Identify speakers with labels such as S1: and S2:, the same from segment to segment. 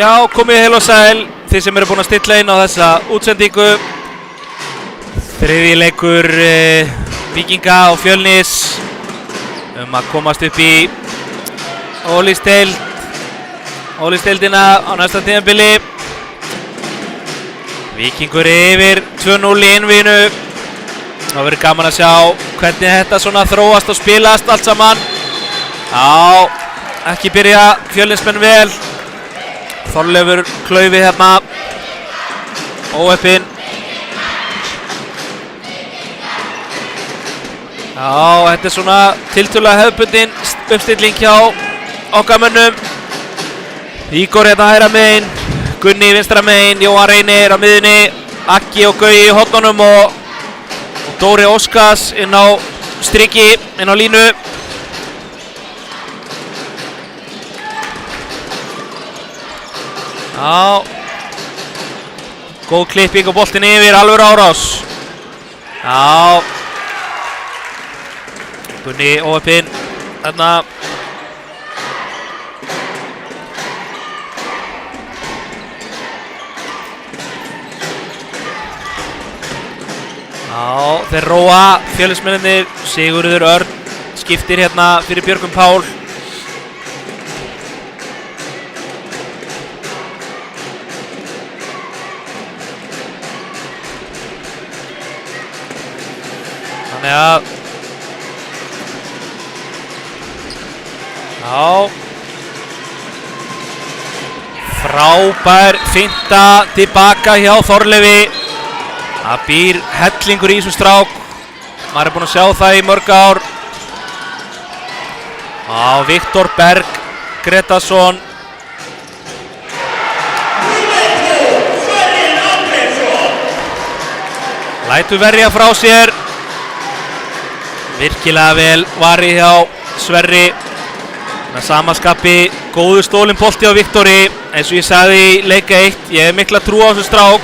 S1: Já, komið heil og sæl, þið sem eru búin að stilla inn á þessa útsendingu. Þriðji leikur Víkinga og Fjölnis að komast upp í Ólísdeildina á næsta tímabili. Víkingur yfir 2-0 í einvíginu. Það verður gaman að sjá hvernig þetta svona þróast og spilast allt saman. Já, ekki byrja Fjölnismenn vel. Þorleifur klaufi hérna, óheppinn. Já, þetta er svona tiltölulega hefðbundin uppstilling hjá okkar mönnum. Ígor hérna hægra megin, Gunni vinstra megin, Jóhann Reynir á miðjunni, Aggi og Gaui í hornunum og Dóri Óskars inn á striki, inn á línu. Já, góð klipping og boltinn yfir, alvöru árás. Já, Gunni óheppinn þarna. Já, þeir róa Fjölnismennirnir. Sigurður Örn skiptir hérna fyrir Björgvin Pál. Þannig að já, frábær finta tilbaka hjá Þorleifi. Það býr hellingur í þessum strák. Maður er búinn að sjá það í mörg ár. Já, Viktor Berg Gretarsson. Lætur verja frá sér. Virkilega vel varið hjá Sverri. Með samaskapi, góðu stólinn bolti á Viktori. Eins og ég sagði í leika 1, ég hef mikla trú á þessu strák.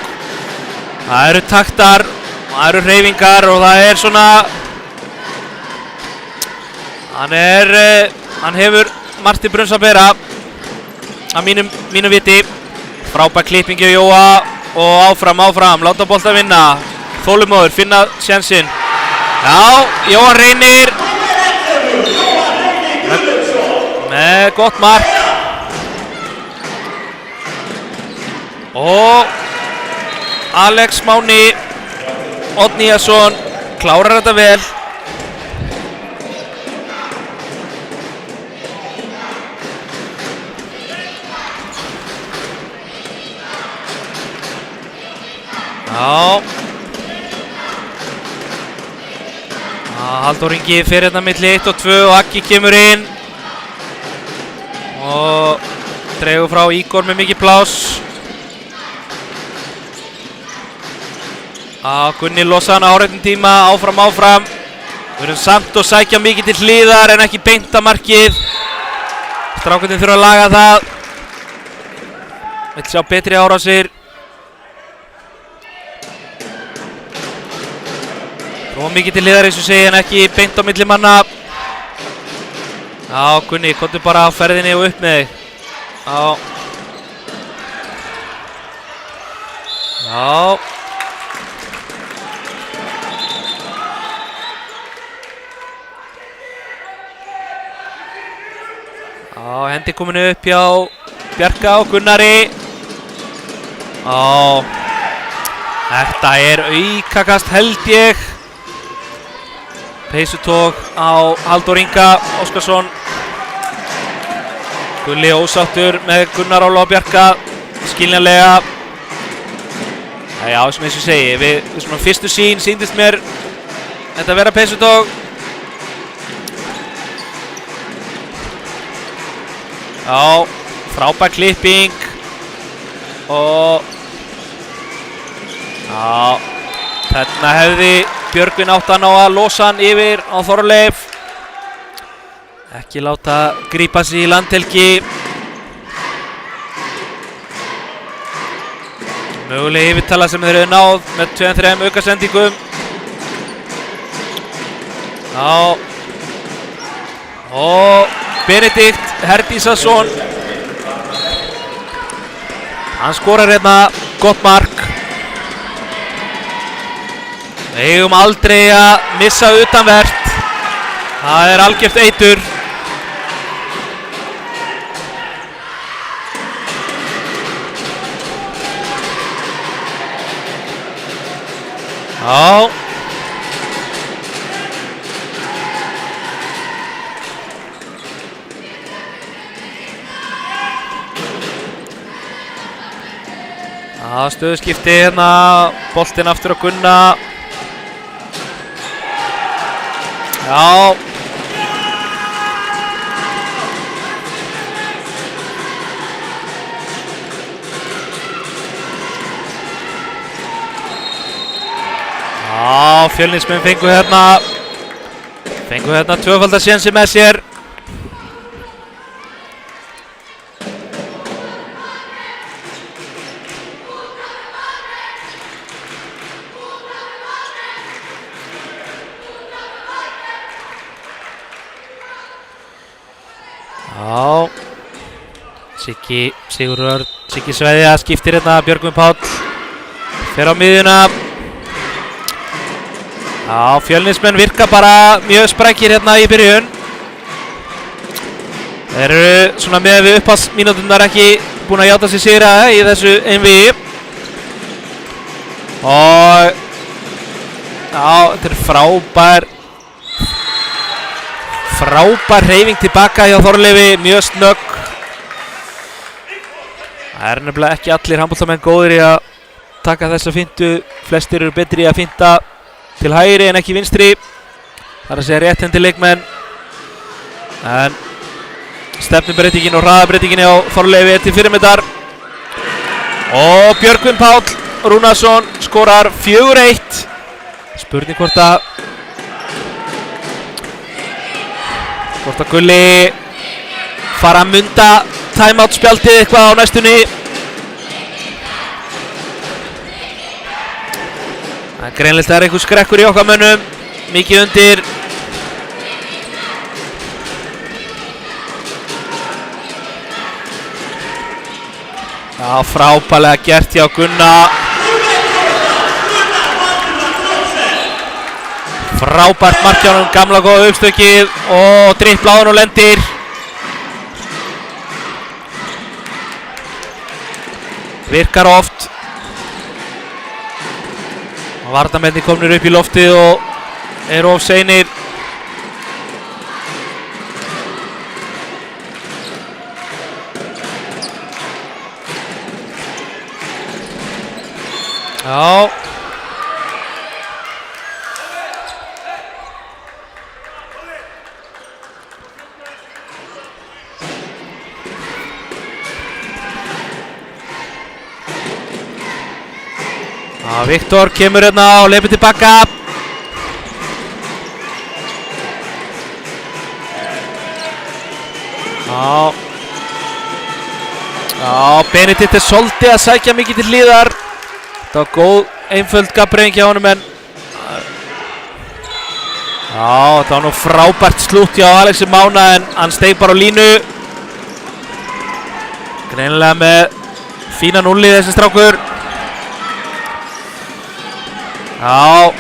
S1: Það eru taktar, það eru hreyfingar og það er svona... Hann hefur margt í brunns að bera að mínu viti. Frábær klippingi á Jóa og áfram, láta bolta vinna. Þolinmóður, finna sénsinn. Já, Jóhann Reynir með gott mark. Og Alex Máni Oddníasson klárar þetta vel. Já, Halldór Ingi fyrir hérna milli 1 og 2 og Aggi kemur inn og dregur frá Ígor með mikið pláss. Gunni losa hann á áreitum tíma, áfram. Við erum samt að sækja mikið til hliðar en ekki beint að markið. Strákarnir þurfa að laga það. Vill sjá betri árásir. Og mikið til hliðar eins og segja en ekki beint á milli manna. Já, Gunni, komdu bara á ferðinni og upp með þig. Já. Hendi kominu upp hjá Bjarka og Gunnari. Þetta er aukakast held ég. Peysutók á Halldór Inga Óskarsson. Gulli ósáttur með Gunnar Óla og Bjarka, skiljanlega. Já, sem eins og segi, við svona fyrstu sín sýndist mér þetta vera peysutók. Já, frábær klipping og já, þarna hefði Björgvin átt að ná að losa hann yfir á Þorleif. Ekki láta grípa sig í landhelgi. Möguleg yfirtala sem þeir hefðu náð með 2-3 aukasendingum. Já, og Benedikt Herdísarson Hann skorar hérna gott mark. Við eigum aldrei að missa utanvert. Það er algjört eitur. Já. Stöðuskipti hérna, boltinn aftur á Gunna. Já. Já, Fjölnismenn fengu hérna tvöfalda sénsi með sér. Já, Siggi Sveiða skiptir hérna, Björgvin Páll fer á miðjuna. Já, Fjölnismenn virka bara mjög sprækir hérna í byrjun. Þeir eru svona með við upphafsmínúturnar ekki búin að játa sig sigra í þessu einvígi. Og já, þetta er frábær hreyfing tilbaka hjá Þorleifi, mjög snögg. Það er nefnilega ekki allir handboltamenn góðir í að taka þessa fintu. Flestir eru betri í að finta til hægri en ekki vinstri. Það er að segja rétthendi leikmenn. En stefnumbreytingin og hraðabreytingin á Þorleifi er til fyrirmyndar. Og Björgvin Páll Rúnarsson skorar 4-1. Spurning hvort að Gulli fara að munda timeout spjaldið eitthvað á næstunni. Það er greinilegt að það er einhver skrekkur í okkar mönnum. Mikið undir. Já, frábærlega gert hjá Gunna. Frábært mark hjá honum, gamla góða uppstökkið og dribbla á hann og lendir. Virkar oft. Varnarmennir komnir upp í loftið og eru of seinir. Já. Viktor kemur hérna og leipur tilbaka. Já, Benedikt er svolítið að sækja mikið til hliðar. Það var góð, einföld gafbreyting hjá honum en já, það var nú frábært slútt hjá Alexi Mána en hann steig bara á línu. Greinilega með fína núlli þessi strákur. Já.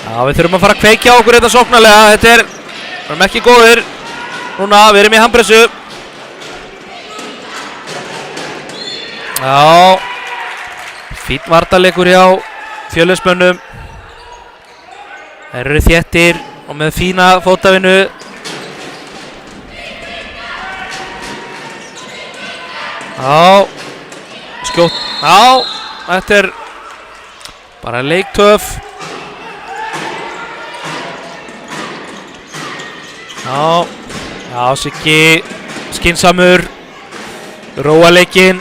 S1: Já, við þurfum að fara að kveikja okkur þetta sóknarlega. Við erum ekki góðir. Núna, við erum í handpressu. Já, fínn varnarleikur hjá Fjölnismönnum. Þeir eru þéttir og með fína fótavinnu. Já, skjótt. Já, þetta er bara leiktöf. Já, Siggi skynsamur, róa leikinn.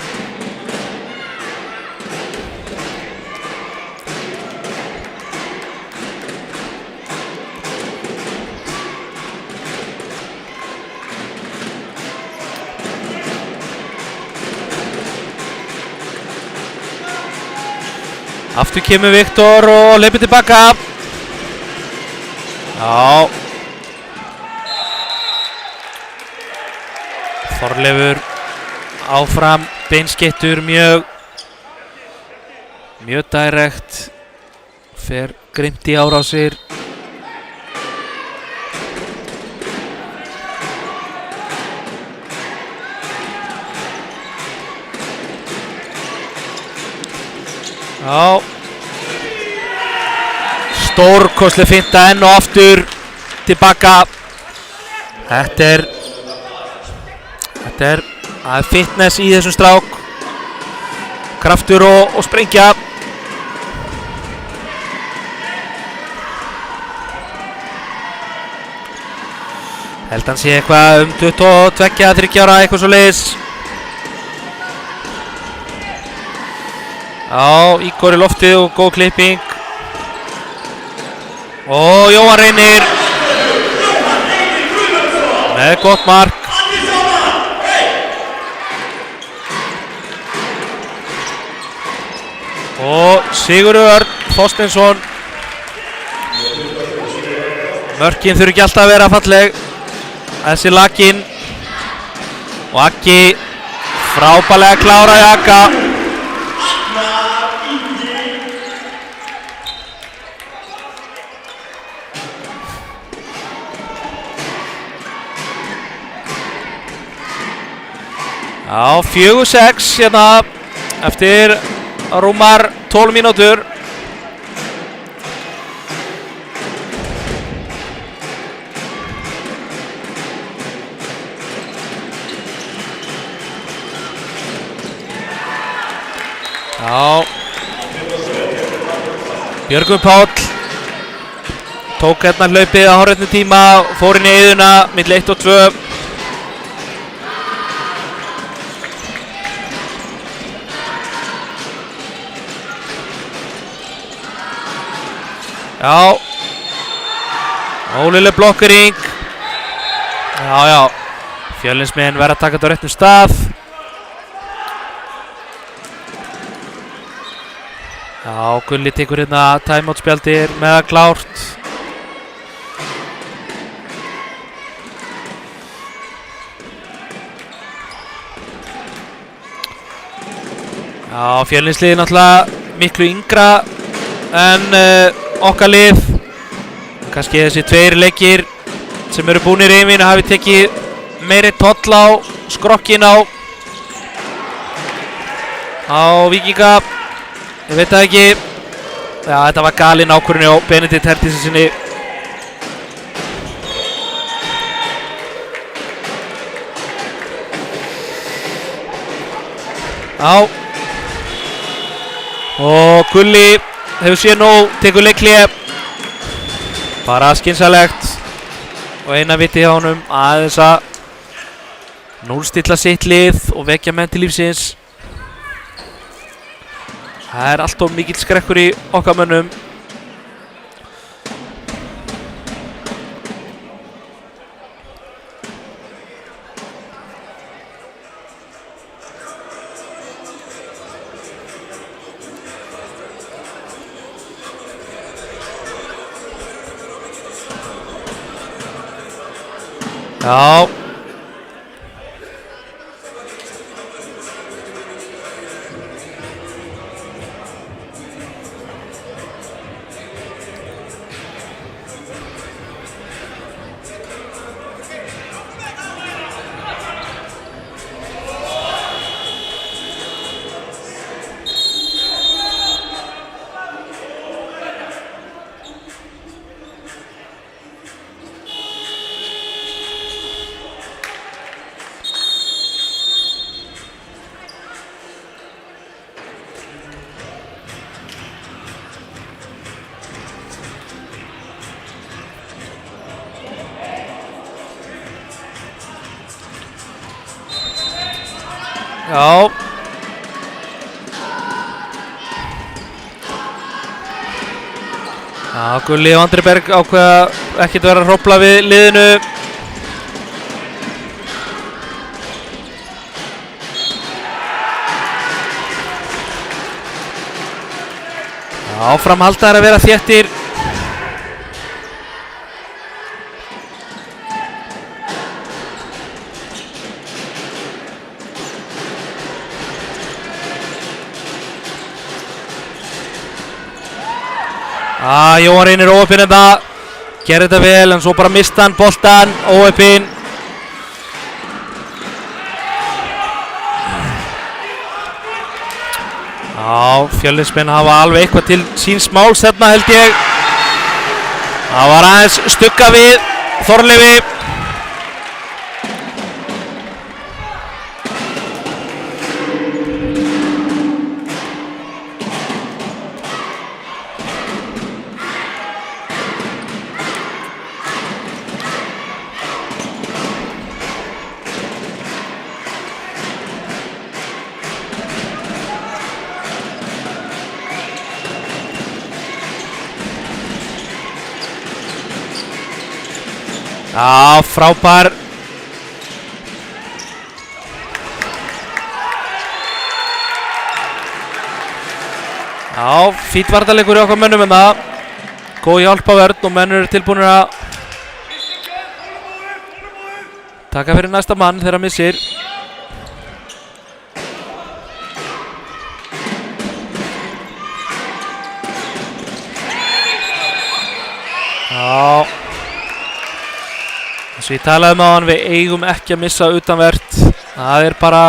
S1: Aftur kemur Viktor og hleypur tilbaka. Já. Þorleifur áfram, beinskeyttur, mjög direkt. Fer grimmt í árásir. Já. Stórkostleg finta enn og aftur tilbaka. Þetta er fitness í þessum strák. Kraftur og sprengja. Held hann sé eitthvað 22-23 ára, eitthvað svo leiðis. Já, Ígor í loftið og góð klipping. Og Jóhann Reynir með gott mark. Og Sigurður Örn Þorsteinsson. Mörkin þurfi ekki alltaf að vera falleg. Þessi lakinn. Og Aggi frábærlega kláraði Agga. Já, 4-6 hérna eftir rúmar 12 mínútur. Já. Björgvin Páll tók hérna hlaupið á hárréttum tíma, fór inn í eyðuna milli 1 og 2. Já. Ólileg blokkering. Já. Fjölnismenn verða að taka þetta á réttum stað. Já, Gulli tekur hérna timeout spjaldir með að klárt. Já, Fjölnisliðið náttúrulega miklu yngra en okkar lið. Kannski þessi 2 leikir sem eru búnir yfir hafi tekið meiri toll á skrokkin á Víkinga. Ég veit það ekki. Já, þetta var galin ákvörðun á Benedikt Hertísinni. Já. Og Gulli hefur séð nóg, tekur leikhlé. Bara skynsamlegt. Og eina viti hjá honum aðeins að núllstilla sitt lið og vekja menn til lífsins. Það er alltof mikill skrekkur í okkar mönnum. Já. Já. Já, Gulli og Andri Berg ákveða ekkert vera að hrópla við liðinu. Áfram halda þær að vera þéttir. Jóhann Reynir óheppinn en það gerði þetta vel, en svo bara mista hann boltan, óheppinn. Fjölnismenn hafa alveg eitthvað til síns máls þarna, held ég. Það var aðeins stugga við Þorleifi. Frábær. Fínn varnarleikur í okkar mönnum en það. Góð hjálp á vörn og mennur eru tilbúinir að taka fyrir næsta mann þegar hann missir. Eins og ég talaði með hann, við eigum ekki að missa utanvert. Það er bara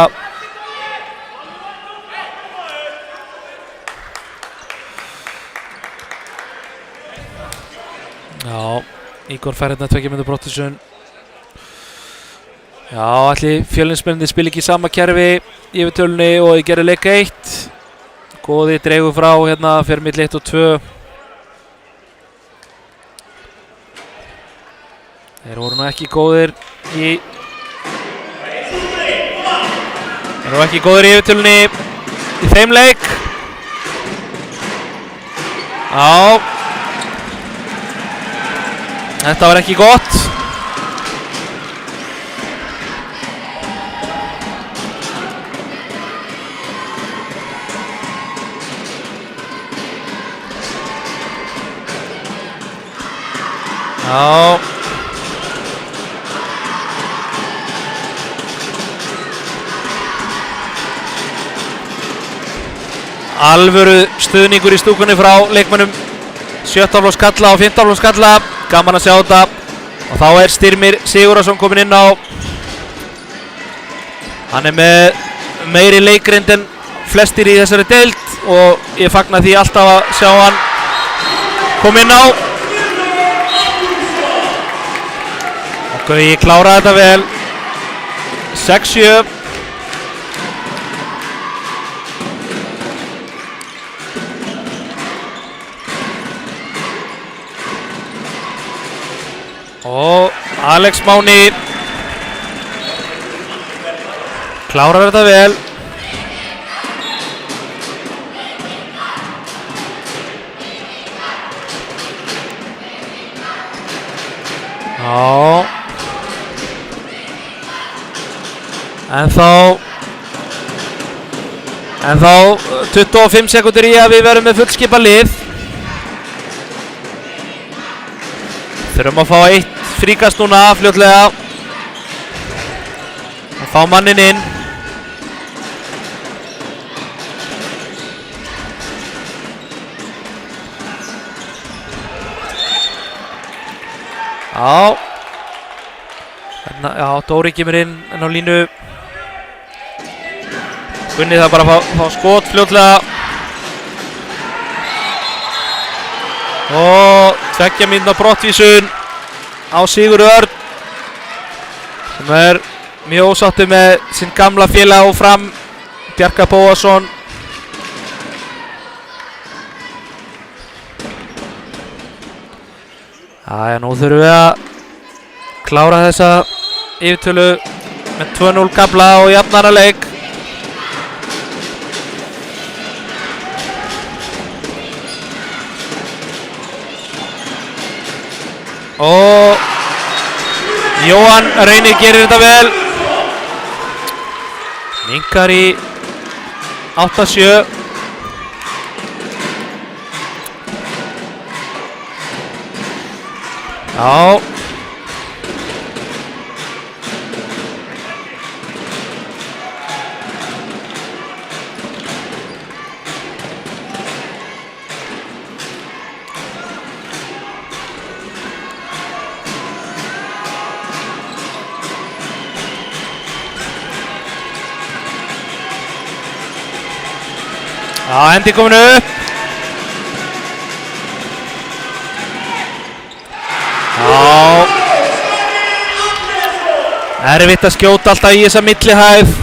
S1: Ígor fær hérna 2 mínútur brottvísun. Ætli Fjölnismennirnir spila ekki í sama kerfi í yfirtölunni og þeir gerðu leik 1. Góði dreigur frá hérna fyrir milli 1 og 2. Þeir voru nú ekki góðir í yfirtölunni í þeim leik. Þetta var ekki gott. Alvöru stuðningur í stúkunni frá leikmönnum 17. flokks kalla og 15. flokks kalla. Gaman að sjá þetta. Og þá er Styrmir Sigurðarson kominn inn á. Hann er með meiri leikrind en flestir í þessari deild og ég fagna því alltaf að sjá hann koma inn á. Og Gauji kláraði þetta vel. 6-7. Og Alex Máni klárar þetta vel. En þá 25 sekúndur í að við verðum með fullskipa lið. Þurfum að fá eitt fríkast núna fljótlega og fá mannin inn. Dóri kemur inn á línu. Gunni það bara að fá skot fljótlega. Og 2 mínútna brottvísun á Sigurð Örn sem er mjög ósáttur með sinn gamla félag og Fram, Bjarka Bóasson. Nú þurfum við að klára þessa yfirtölu með 2-0 gamla og jafnara leik. Og Jóhann Reynir gerir þetta vel. Minnkar í 8-7. Já. Já, hendi komin upp. Já. Erfitt að skjóta alltaf í þessa millihæð.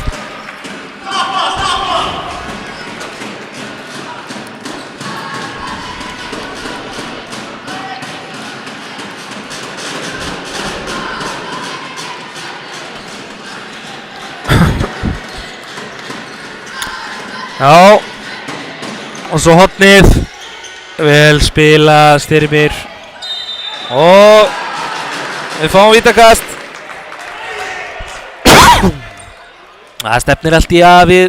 S1: Já. Og svo hornið. Vel spila, Styrmir. Og við fáum vítakast. Það stefnir allt í að við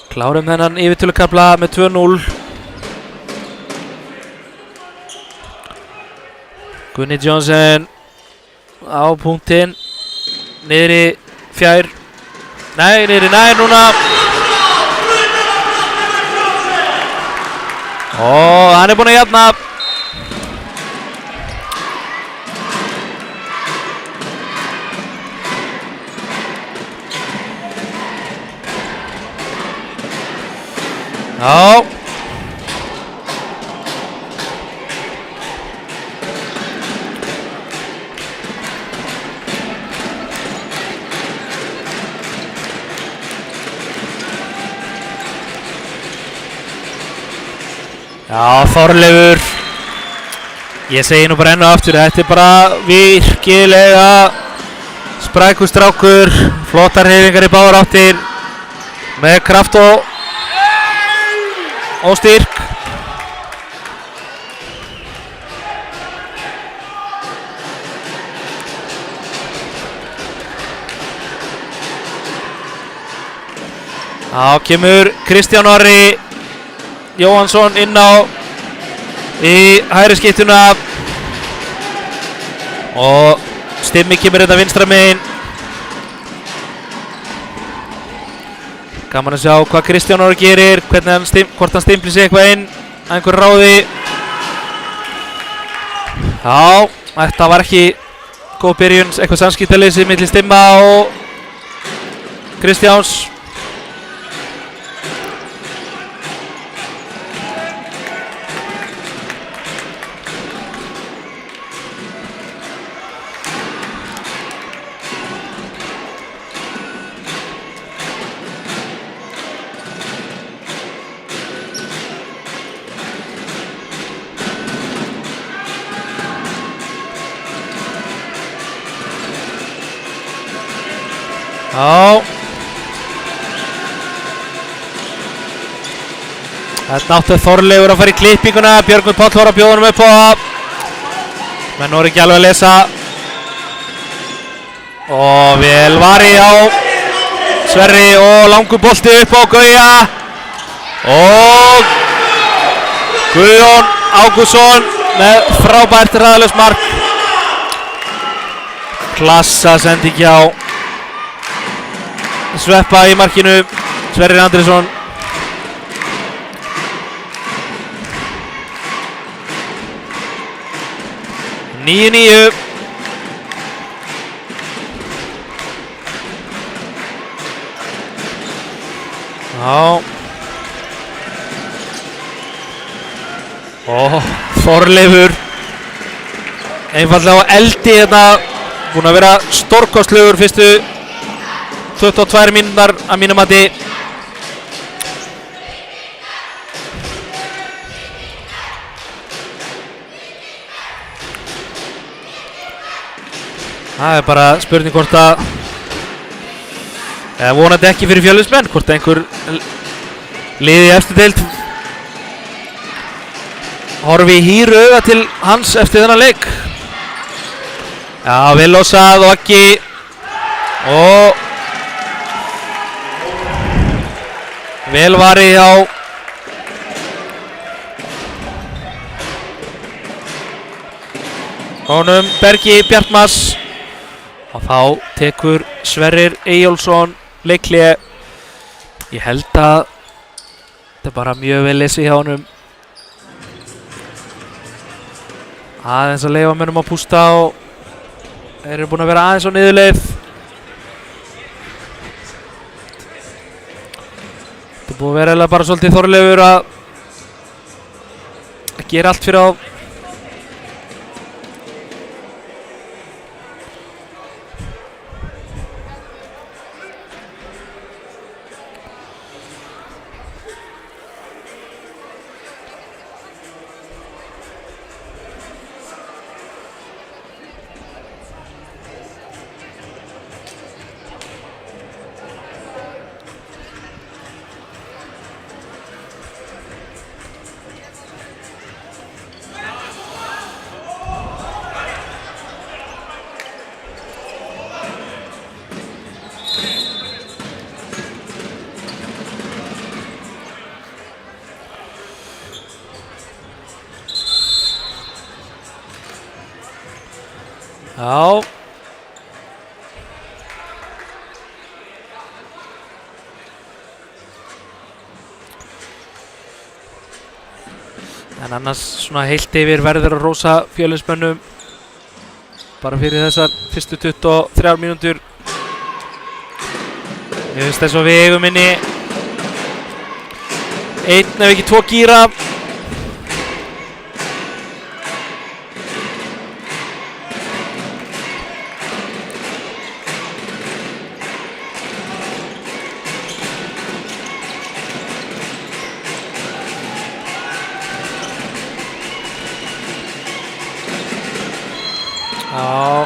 S1: klárum þennan yfirtölukafla með 2-0. Gunni Johnson á punktinn. Niðri fjær. Nei, niðri nær núna. Og hann er búinn að jafna. Já. Já, Þorleifur. Ég segi nú bara enn og aftur, þetta er bara virkilega sprækur strákur, flottar hreyfingar í báðar áttir með kraft og styrk. Já, kemur Kristján Orri Jóhannsson inn á í hægri skiptuna og Stimmi kemur þetta vinstra megin. Gaman að sjá hvað Kristján Orri gerir, hvort hann stimpli sig eitthvað inn að einhver ráði. Já, þetta var ekki góð byrjun, eitthvað samskiptaleysi milli Stimma og Kristjáns. Já. Þetta áttu Þorleifur að fara í klippinguna. Björgvin Páll var að bjóða honum upp á það. Menn voru ekki alveg að lesa. Og vel varið á Sverri og langur bolti upp á Gauja. Og Guðjón Ágústsson með frábært hraðalaust mark. Klassa sending hjá Sveppa í markinu, Sverrir Andrésson. Níu. Já. Og Þorleifur einfaldlega á eldi hérna, búinn að vera stórkostlegur fyrstu 22 mínútur að mínum mati. Það er bara spurning hvort að, eða vonandi ekki fyrir Fjölnismenn, hvort einhver liði í efstu deild horfi í hýru auga til hans eftir þennan leik. Já, vel losað og ekki og vel varið á honum Bergi Bjartmars og þá tekur Sverrir Eyjólfsson leikhlé. Ég held að þetta er bara mjög vel lesið hjá honum. Aðeins að leyfa mönnum að pústa og þeir eru búin að vera aðeins á niðurleið. Þetta er búin að vera eiginlega bara svolítið Þorleifur að gera allt fyrir á. Já. En annars svona heilt yfir verður að rósa Fjölnismönnum bara fyrir þessar fyrstu 23 mínútur. Mér finnst þess að við eigum inni einn ef ekki 2 gíra. Já.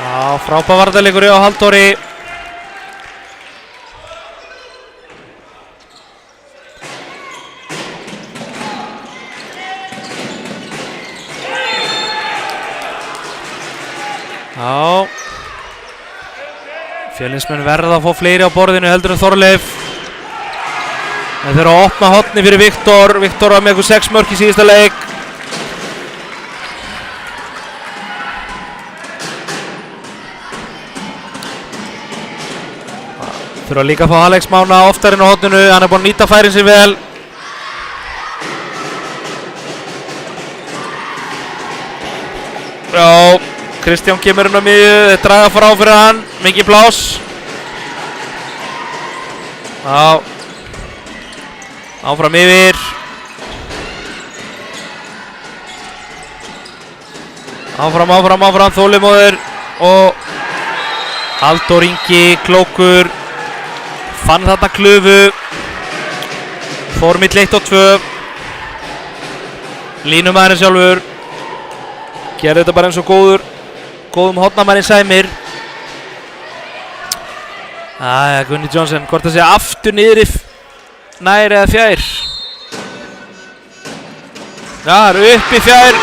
S1: Já, frábær varnarleikur hjá Halldóri. Já. Fjölnismenn verða að fá fleiri á borðinu heldur en Þorleif. Þeir eru að opna horni fyrir Viktor. Viktor var með ykkur 6 mörk í síðasta leik. Þurfa líka að fá Alex Mána oftar inn á horninu. Hann er búinn að nýta færin sig vel. Já. Kristján kemur inn á miðju, þeir draga frá fyrir hann, mikið pláss. Já. Áfram yfir. Áfram, þolinmóður og Halldór Ingi, klókur, fann þarna klufu, fór mitt 1 og 2, línumæðurinn sjálfur, gerði þetta bara eins og góðum hornamærin Sæmir. Æja, Gunni Johnson, hvort það sé aftur niður í nær eða fjær. Já, það eru upp í fjær.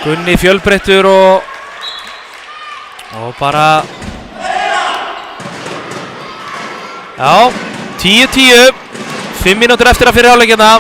S1: Gunni fjölbreyttur og bara já, 10-10, 5 mínútur eftir að fyrir hálfleikina.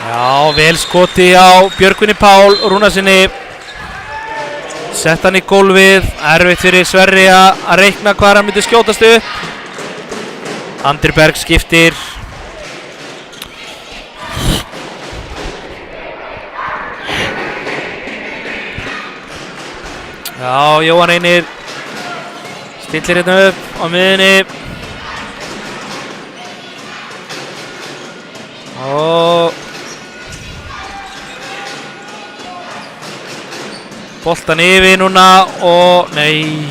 S1: Já, vel skoti á Björgvini Pál Rúnarsinni. Sett hann í gólfið, erfitt fyrir Sverri að reikna hvað hann myndi skjótast upp. Andri Berg skiptir. Já, Jóhann Einir stillir hérna upp á miðunni. Og boltan yfir núna og nei.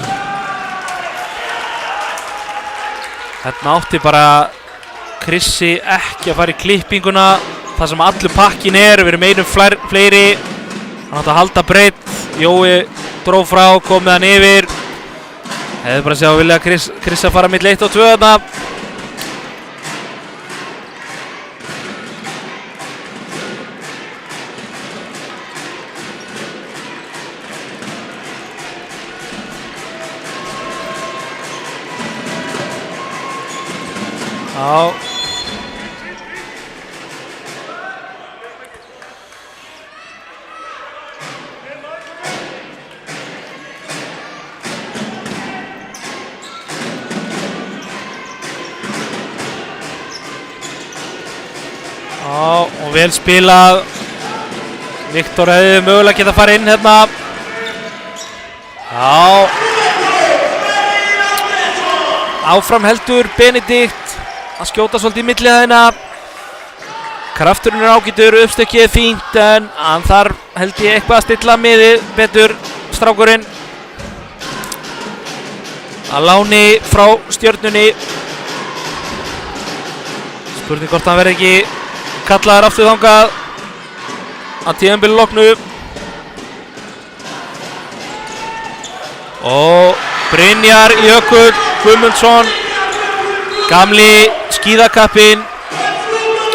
S1: Þarna átti bara Krissi ekki að fara í klippinguna þar sem allur pakkin við erum einum fleiri. Hann átti að halda breytt. Jói dró frá, kom með hann yfir. Hefði bara sjá að vilja Chris að fara milli 1 og 2 þarna. Já. Já, og vel spilað. Viktor hefði mögulega getað að fara inn hérna. Já. Áfram heldur Benedikt að skjóta svolítið í millihæðina. Krafturinn ágætur, uppstökkið fínt en hann þarf held ég eitthvað að stilla miðið betur, strákurinn. Að láni frá Stjörnunni. Spurning hvort hann verði ekki kallaður aftur þangað að tímabili loknu. Og Brynjar Jökull Guðmundsson, gamli skíðakappinn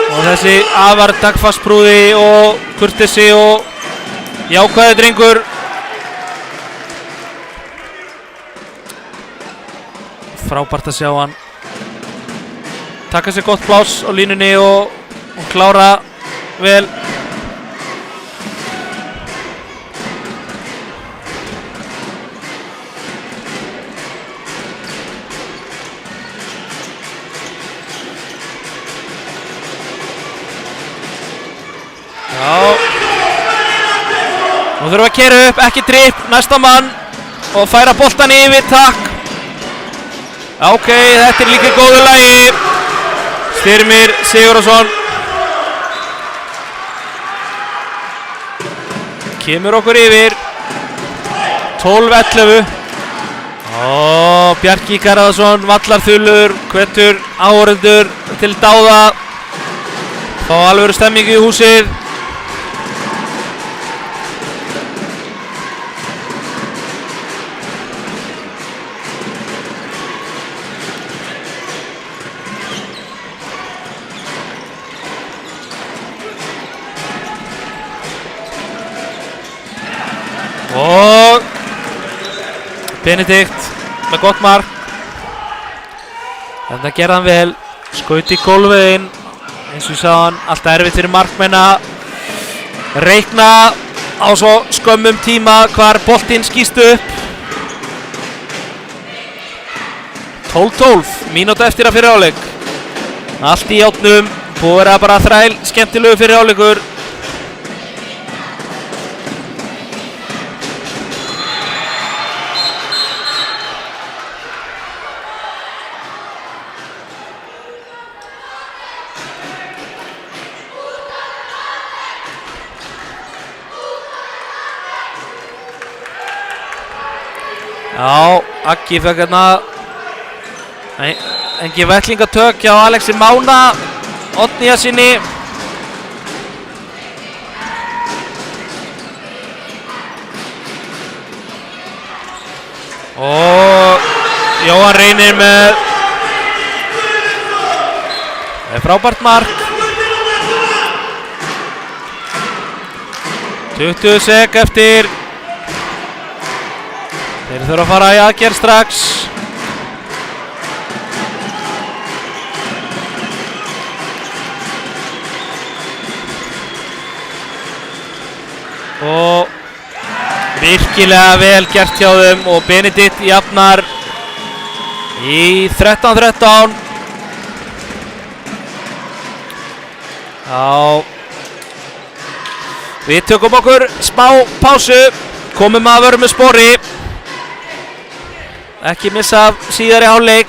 S1: og þessi afar dagfarsprúði og kurteisi og jákvæði drengur. Frábært að sjá hann taka sér gott pláss á línunni og klára vel. Já. Nú þurfum við að keyra upp, ekki dripp, næsta mann og færa boltan yfir, takk. Ok, þetta líka góðu lagi. Styrmir Sigurðarsson kemur okkur yfir 12-11. Bjarki Garðarsson, Vallarþulur, hvetur áhorfendur til dáða. Fá alvöru stemmingu í húsið. Og Benedikt með gott mark. Þetta gerði hann vel. Skaut í gólfið inn. Eins og ég sagði hann, alltaf erfitt fyrir markmenn að reikna á svo skömmum tíma hvar boltinn skýst upp. 12-12, mínúta eftir að fyrir hálfleik. Allt í járnum, búið að vera bara þræl skemmtilegu fyrir hálfleikur. Já, Aggi fekk hérna engi vettlingatök hjá Alexi Mána Oddnýjarsyni. Og Jóhann Reynir með frábært mark. 20 sek eftir. Þeir þurfa að fara í aðgerð strax. Og virkilega vel gert hjá þeim og Benedikt jafnar í 13-13. Já. Við tökum okkur smá pásu, komum að vera með spori. Ekki missa af síðari hálfleik.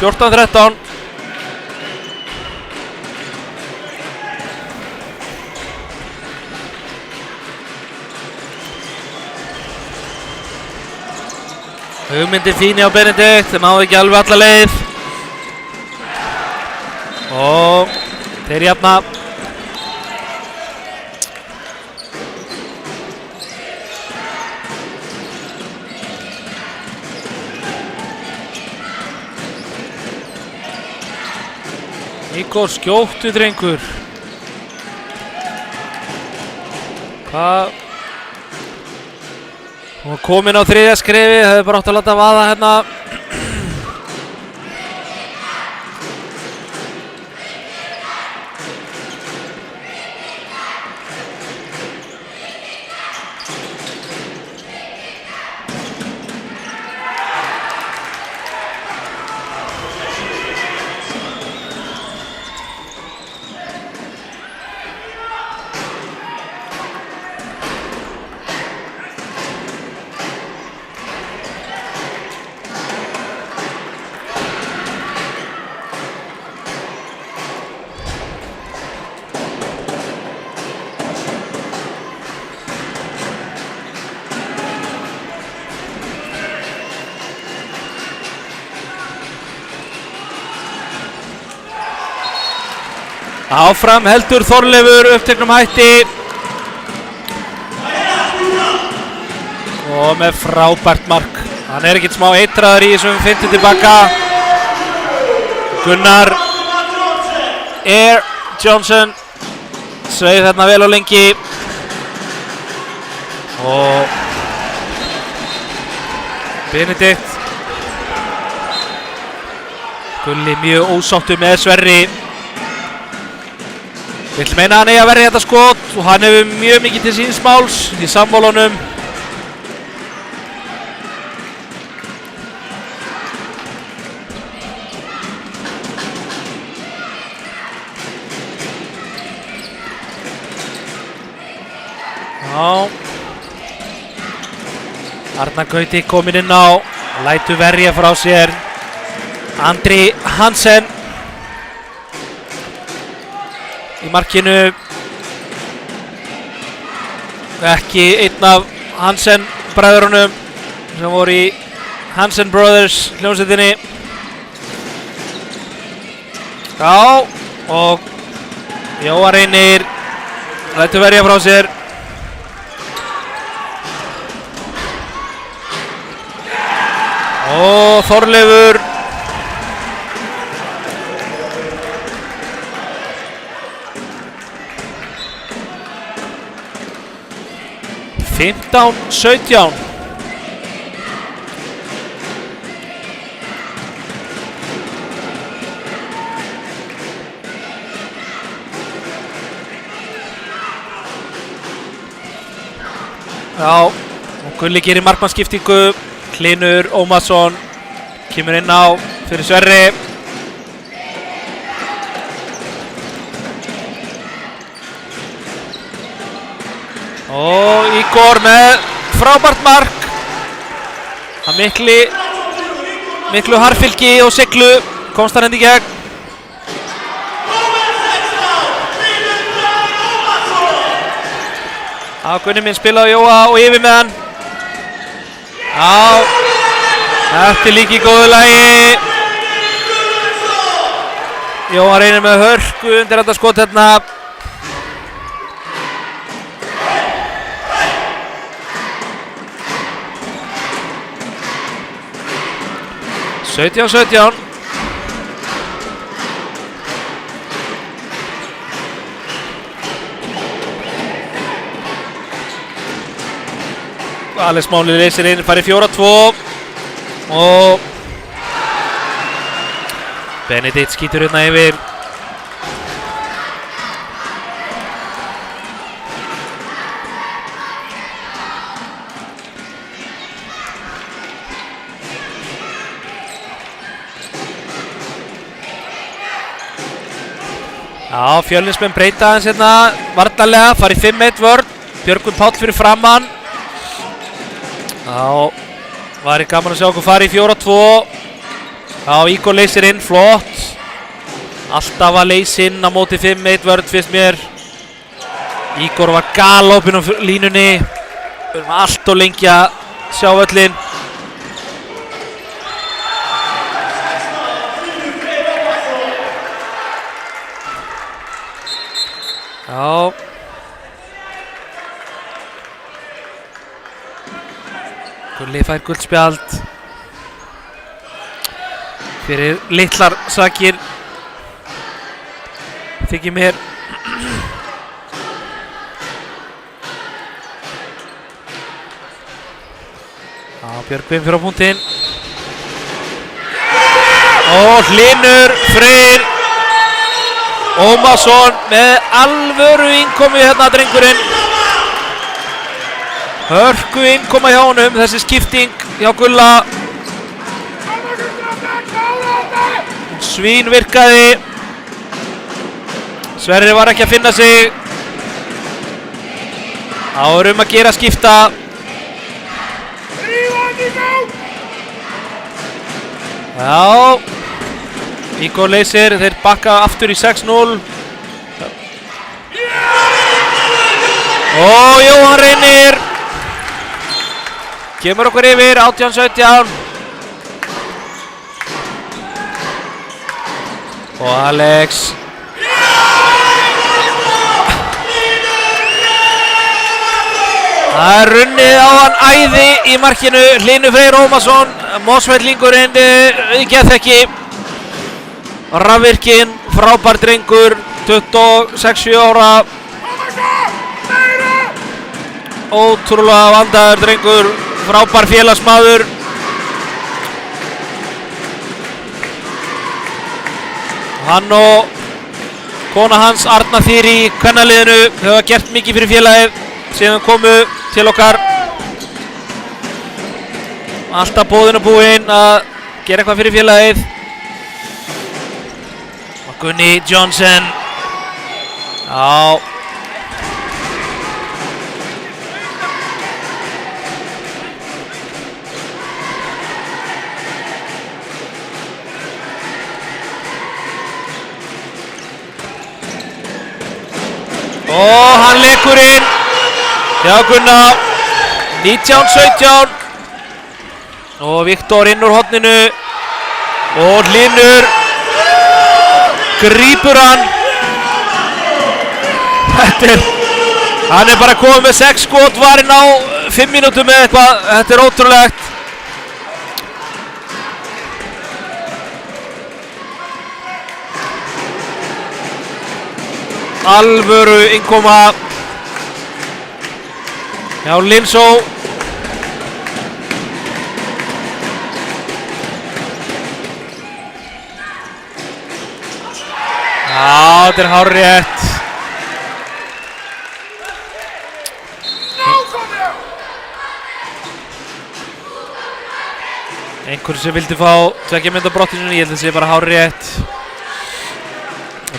S1: 14-13. Hugmyndin fíni á Benedikt, þeir náðu ekki alveg alla leið. Og þeir jafna. Ígor, skjóttu drengur. Hvað? Hún var komin á 3. skrefi, hefði bara átt að láta vaða hérna. Áfram heldur Þorleifur uppteknum hætti. Og með frábært mark. Hann er ekkert smá eitraður í þessum 50 tilbaka. Gunnar Air Johnson sveið þarna vel og lengi. Og Benedikt. Gulli mjög ósáttur með Sverri. Ég vil meina hann eigi að verja þetta skot og hann hefur mjög mikið til síns máls í samválunum. Já. Arnar Gauti kominn inn á, lætur verja frá sér. Andri Hansen í markinu. Ekki einn af Hansen bræðrunum sem voru í Hansen Brothers hljómsveitinni. Já, og Jóa Reynir lætur verja frá sér. Og Þorleifur Fimmtán 17. Já, og Gulli gerir markmannsskiptingu. Hlynur Ómarsson kemur inn á fyrir Sverri. Og Ígor með frábært mark. Það miklu harfylgi og siglu komst hann í gegn. Gunni minn spilaði Jóa og yfir með hann. Já, þetta er líka í góðu lagi. Jóa reynir með hörku undir þetta skot hérna. Sautján 17. Alex Máni leysir inn, farið 4-2 og Benedikt skýtur hérna yfir. Já, Fjölnismenn breyta aðeins hérna varnarlega, farið 5-1 vörn. Björgvin Páll fyrir framann. Já, væri gaman að sjá okkur fara í 4-2. Já, Ígor leysir inn, flott. Alltaf að leysa inn á móti 5-1 vörn fyrst mér. Ígor var galopinn á línunni. Við erum allt og lengi að sjá völlin. Já. Gulli fær guldspjald fyrir litlar sakir, þykir mér. Björgvin fyrir á punktinn og Hlynur Freyr Ómarsson með alvöru innkomu hérna, drengurinn. Hörku innkoma hjá honum, þessi skipting hjá Gulla. Svín virkaði. Sverrir var ekki að finna sig. Það var að gera skipta. Já, Ígor leysir, þeir bakka aftur í 6-0. Og Jóhann Reynir kemur okkur yfir 18-17. Og Alex það er runnið á hann æði í markinu. Hlynur Freyr Ómarsson, Mosfellingurinn, geðþekki. Rafvirkinn, frábær drengur, 26 ára. Ótrúlega vandaður drengur, frábær félagsmaður. Hann og kona hans, Arna Þyri, í kvennaliðinu, hefur gert mikið fyrir félagið síðan komu til okkar. Alltaf bóðin og búinn að gera eitthvað fyrir félagið. Og Gunni Johnson. Já. Og hann lekur inn hjá Gunna, 19-17. Og Viktor inn úr horninu og Hlynur grípur hann. Hann er bara komið með 6 skot, varinn á 5 mínútum með eitthvað. Þetta er ótrúlegt. Alvöru innkoma hjá Linsó. Já, þetta er hárrétt. Einhver sem vildi fá 2 mynda brottinu, ég held að það sé bara hárrétt.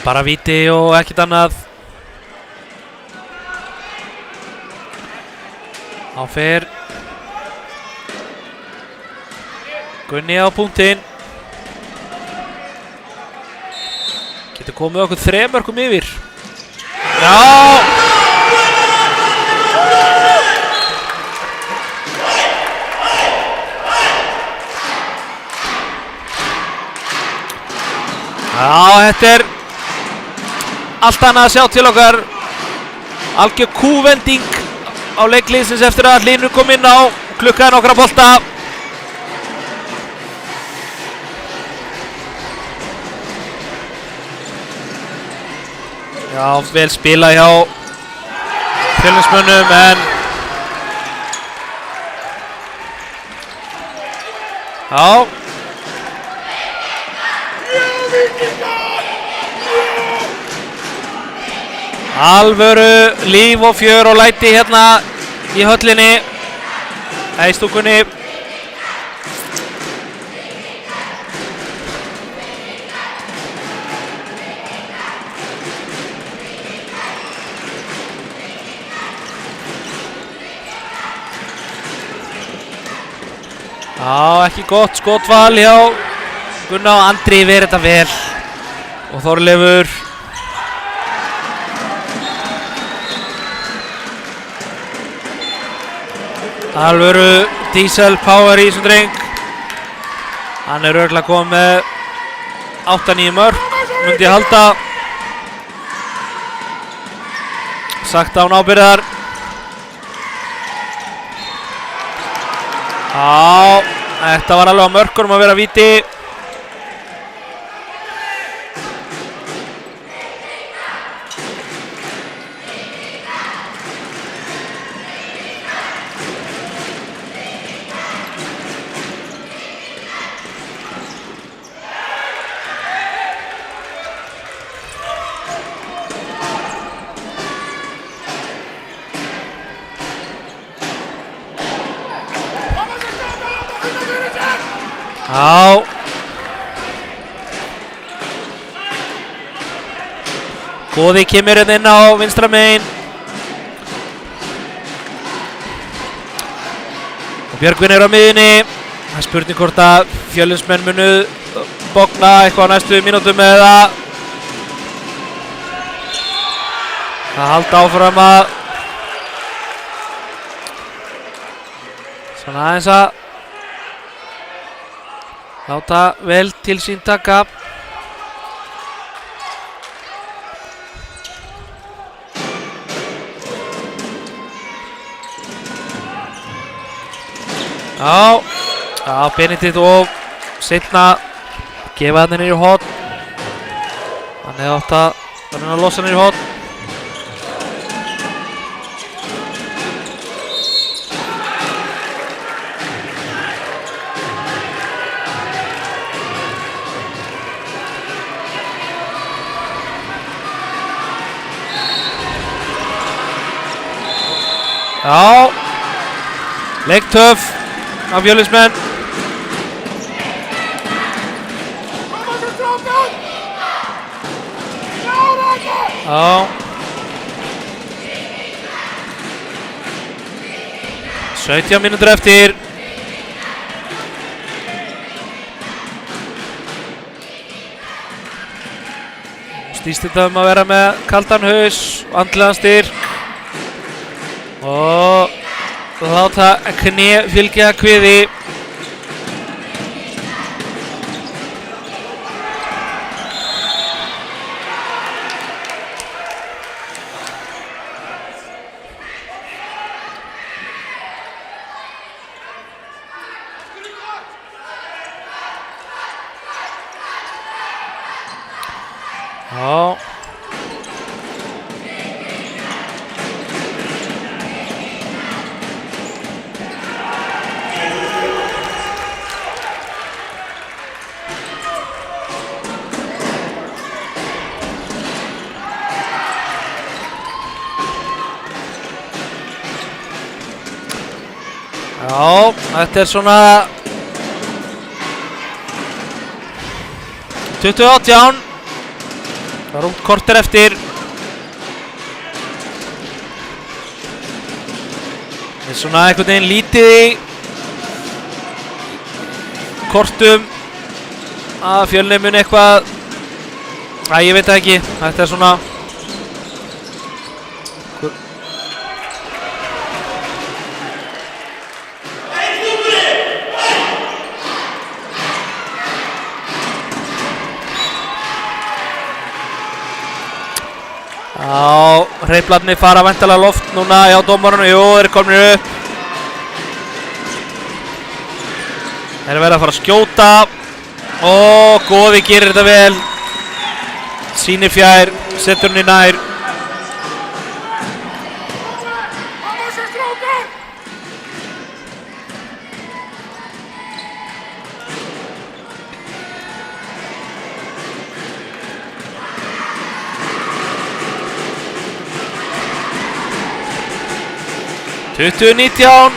S1: Bara víti og ekkert annað. Þá fer Gunni á punktinn. Getur komið okkur 3 mörkum yfir. Já! Já, þetta er allt annað að sjá til okkar. Algjör kúvending á leikliðsins eftir að Hlynur kom inn á, klukkaði nokkra bolta. Já, vel spilað hjá Fjölnismönnum, en já. Alvöru líf og fjör og læti hérna í höllinni, í stúkunni. Já, ekki gott skotval hjá Gunnar og Andri verið þetta vel. Og Þorleifur. Alvöru diesel power í þessum dreng. Hann örugglega kominn með 8-9 mörk, myndi ég halda. Sagt án ábyrgðar. Já, þetta var alveg á mörkunum að vera víti. Já. Góði kemur hérna inn á vinstra megin. Og Björgvin á miðjunni. Það er spurning hvort að Fjölnismenn munu bogna eitthvað á næstu mínútum eða það halda áfram að svona aðeins að láta vel til sín taka. Já, Benedikt og seinna gefa hann niður í horn. Hann hefði átt að reyna að losa niður í horn. Já, leiktöf af Fjölnismenn. Já. 17 mínútur eftir. Snýst þetta að vera með kaldan haus, andlegan styrk og láta kné fylgja kviði. Já. Já, þetta svona 20-18. Það er rúmt korter eftir. Það er svona einhvern veginn lítið í kortum að Fjölnir mun eitthvað. Ég veit það ekki. Þetta er svona Já, hreyflarnir fara væntanlega loft núna hjá dómarunum. Jú, þeir eru komnir upp. Þeir eru verið að fara að skjóta. Og Góði gerir þetta vel. Sýnir fjær, setur hann í nær. Tuttugu 19.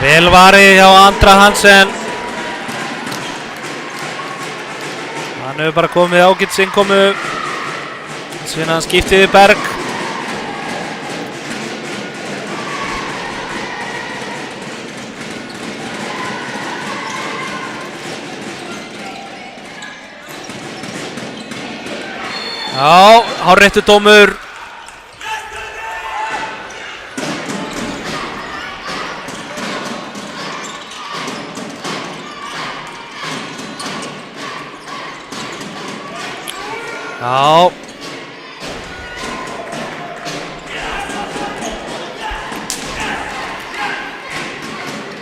S1: Vel varið hjá Andra Hansen. Hann hefur bara komið ágætis innkomu síðan hann skipti við Berg. Já, hárréttur dómur. Já.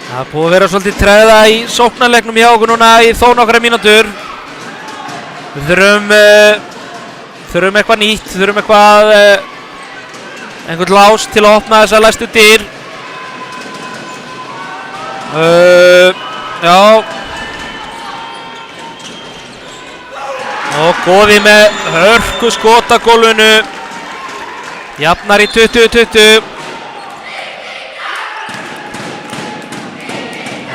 S1: Það er búið að vera svolítið tregða í sóknarleiknum hjá okkur núna í þó nokkra mínútur. Við þurfum eitthvað nýtt, þurfum eitthvað einhvern lás til að opna þessa læstu dyr. Já. Og Góði með hörku skot á gólfinu. Jafnar í 20-20.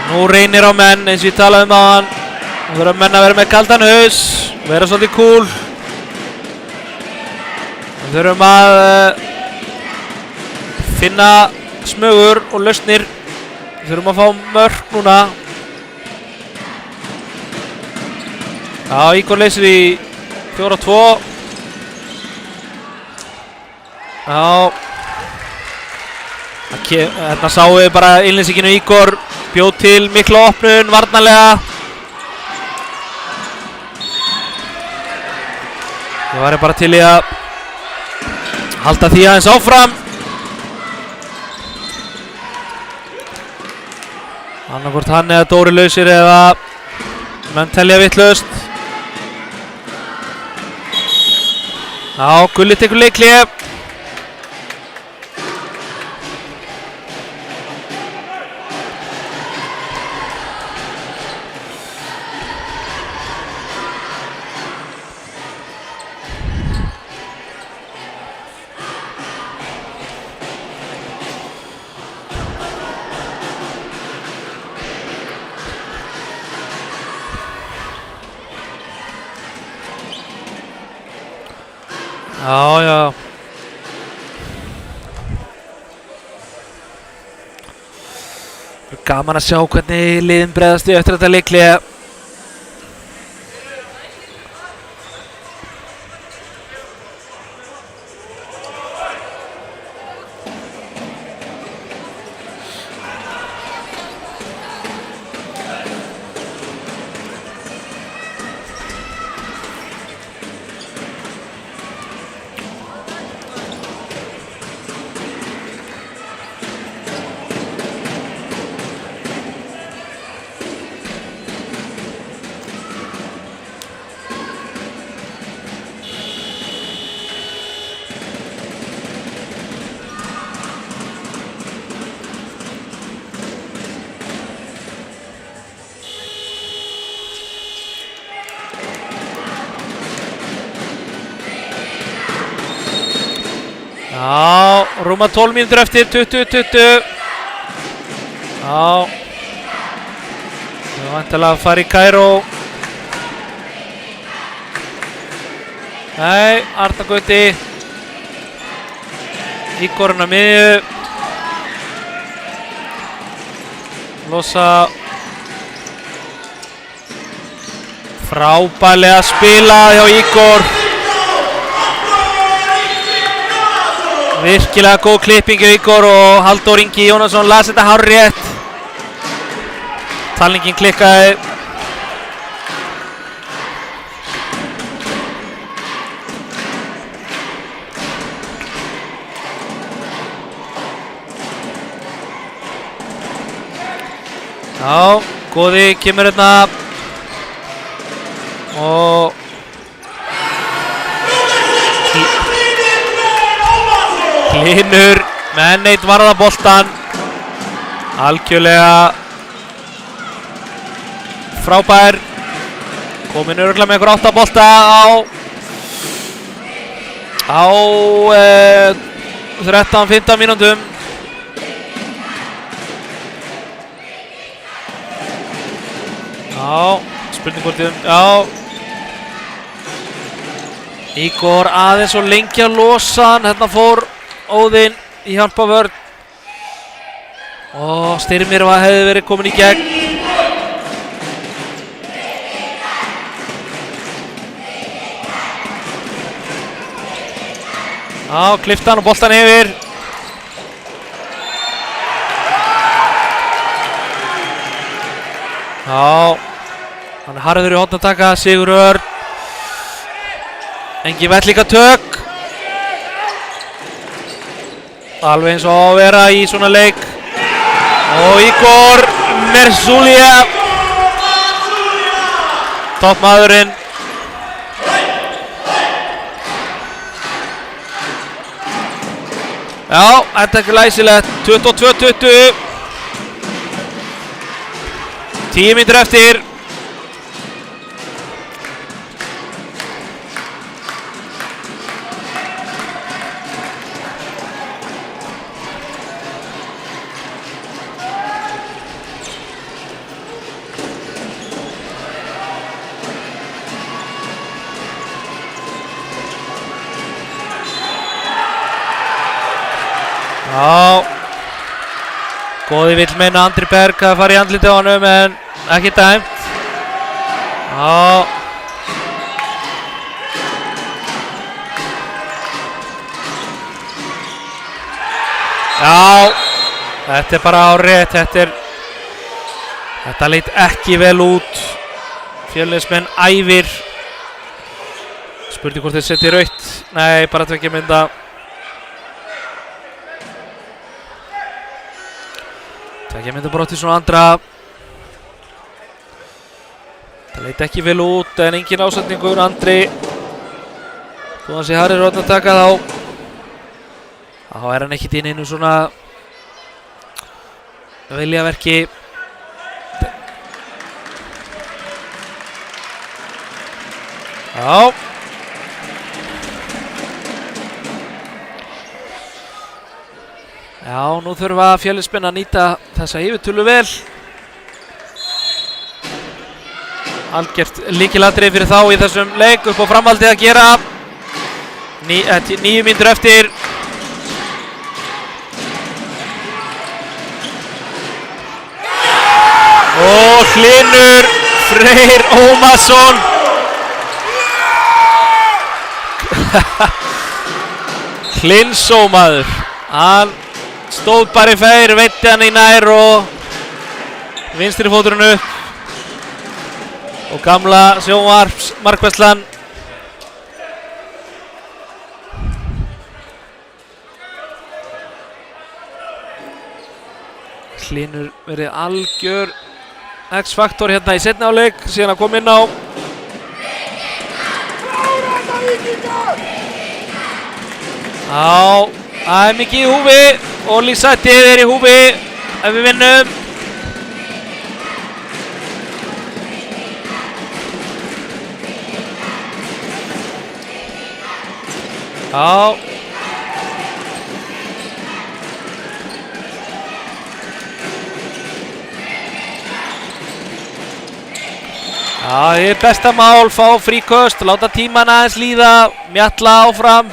S1: Nú reynir á menn eins og ég talaði um áðan. Nú þurfa menn að vera með kaldan haus, vera svolítið cool. Við þurfum að finna smögur og lausnir. Við þurfum að fá mörk núna. Já, Ígor leysir í 4-2. Já. Hérna sáum við bara innlýsinginu Ígor bjóð til mikla opnun varnarlega. Ég væri bara til í að halda því aðeins áfram. Annarkvort hann eða Dóri lausir eða menn telja vitlaust. Já, Gulli tekur leikhlé. Já, já. Gaman að sjá hvernig liðin bregðast við eftir þetta leikhlé. Já, rúma 12 mínútur eftir, 20-20. Já. Það er vantilega að fara í Kaíró. Nei, Arnar Gauti. Ígorinn á miðju. Losa. Frábærlega spilað hjá Ígor. Virkilega góð klipping hjá Ígor og Halldór Ingi Jónasson las þetta hárrétt. Talningin klikkaði. Já, Góði kemur hérna og Hlynur með enn eitt varðaboltan. Algjörlega frábær. Kominn örugglega með ykkur 8 bolta á 13-15 mínútum. Já, spurning hvort já. Ígor aðeins og lengi að losa hann. Hérna fór Óðinn í hjálpavörn. Og Styrmir hefði verið komin í gegn. Já, klippti hann og boltan yfir. Já, hann er harður í hornataka, Sigur Örn. Engi Vellíka tök. Alveg eins og að vera í svona leik. Og Ígor Merzulija, toppmaðurinn. Já, þetta er ekki læsilegt. 22-20. 10 mínútur eftir. Já, góði vill meina Andri Berg að fara í andlitið á honum en ekki dæmt. Já. Já, þetta er bara árétt. Þetta leit ekki vel út. Fjölnismenn æfir. Spurning hvort þeir setja rautt. Nei, bara tveggja mynda. Tveggja mynda brott í svona andra. Það leit ekki vel út en engin ásetningur. Andri, þó hann sé harður að taka þá er hann ekkert inn einu svona viljaverki. Já. Já, nú þurfa Fjölnismenn að nýta þessa yfirtölu vel. Algjört lykilatriði fyrir þá í þessum leik upp á framhaldið að gera. 9 mínútur eftir. Og Hlynur Freyr Ómarsson. Hlynsó maður. Hann stóð bara í fær, veitti hann í nær og vinstri fóturinn upp. Og gamla sjónvarps markværslan. Hlynur verið algjör X-faktor hérna í seinni hálfleik síðan að koma inn á. Já, það er mikið í húfi og Lísættið er í húfi ef við vinnum. Já. Já, það er besta mál, fá fríköst, láta tíman aðeins líða, mjalla áfram.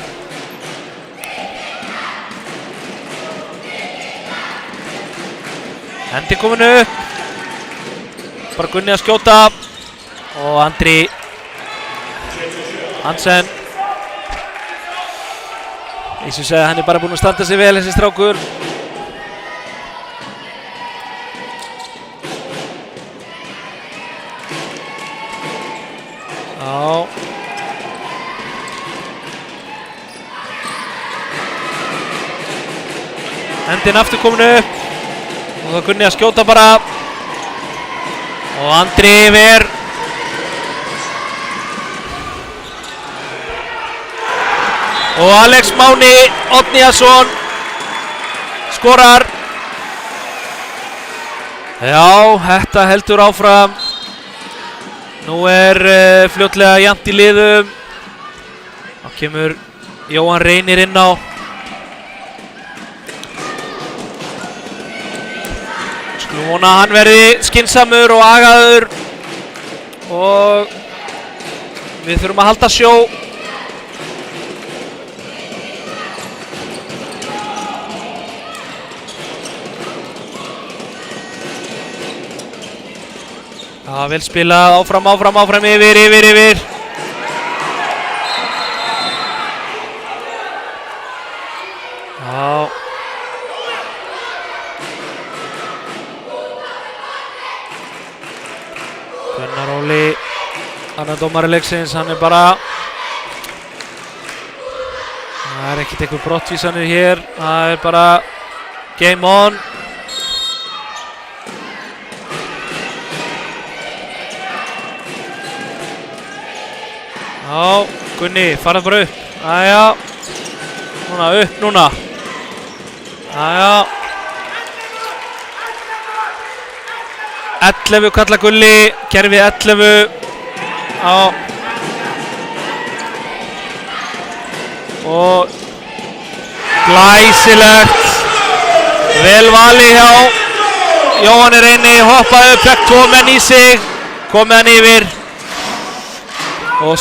S1: Hendi komin upp. Bara Gunni að skjóta. Og Andri Hansen. Eins og segja, hann er bara búinn að standa sig vel þessi strákur. Já. Hendin aftur komin upp. Og það Gunni að skjóta bara. Og Andri yfir. Og Alex Máni Oddníasson skorar. Já, þetta heldur áfram. Nú er fljótlega jafnt í liðum. Þá kemur Jóhann Reynir inn á. Skulum vona að hann verði skynsamur og agaður. Og við þurfum að halda sjó. Já, vel spilað, áfram, yfir. Já. Gunnar Óli, annar dómari leiksins, hann bara... Það ekkert einhver brottvísanir hér, það bara game on. Já, Gunni, farðu bara upp. Jæja, upp núna. Jæja. 11 kalla Gulli, kerfi 11. Já. Og glæsilegt. Vel valið hjá Jóhanni Reyni, hoppaði upp, fekk 2 menn í sig, komið hann yfir. Og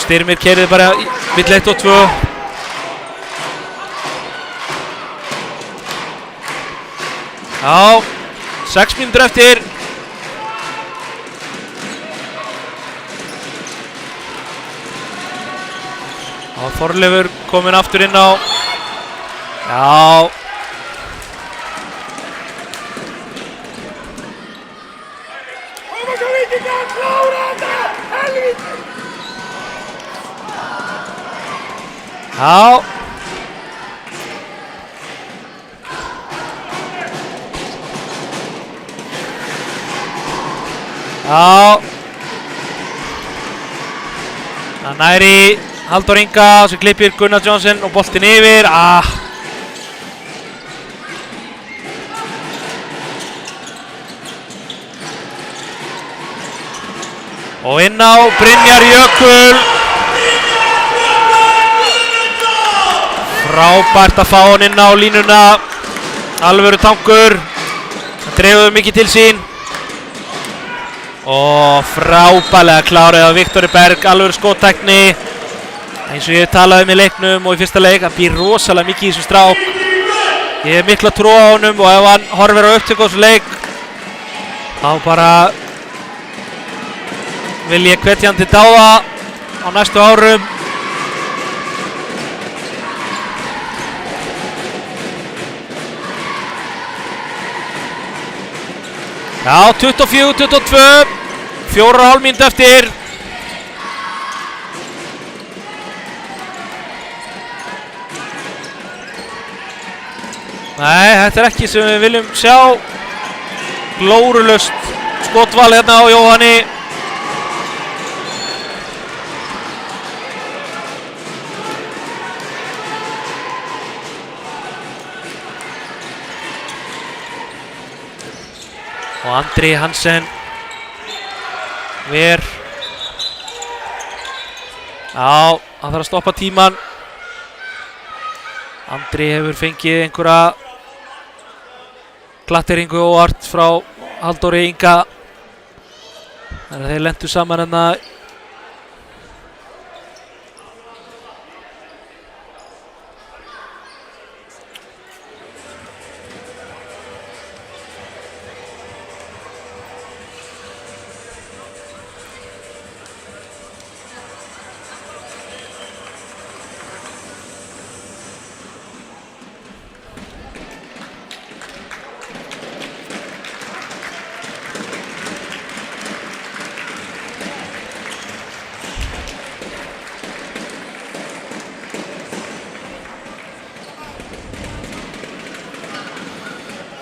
S1: Styrmir keyrði bara milli 1 og 2. Já, 6 mínútur eftir. Og Þorleifur kominn aftur inn á. Já. Já. Já. Það næri Halldór Inga sem klippir Gunnar Johnsen og boltinn yfir. Og inn á Brynjar Jökul. Frábært að fá hann inn á línuna. Alvöru tankur. Það dreifur mikið til sín. Og frábærlega klárið á Viktori Berg. Alvöru skottækni. Eins og ég talaði í leiknum og í fyrsta leik. Það býr rosalega mikið í þessum strák. Ég hef mikla trú á honum og ef hann horfir á upptöku á þessum leik þá bara vil ég hvetja hann til dáða á næstu árum. Já, 24-22, 4,5 mínútur eftir. Nei, þetta ekki sem við viljum sjá. Glórulaust skotval hérna á Jóhanni. Og Andri Hansen ver. Já, hann þarf að stoppa tíman. Andri hefur fengið einhverja glatteringu óvart frá Halldóri Inga. Þannig að þeir lentu saman hérna.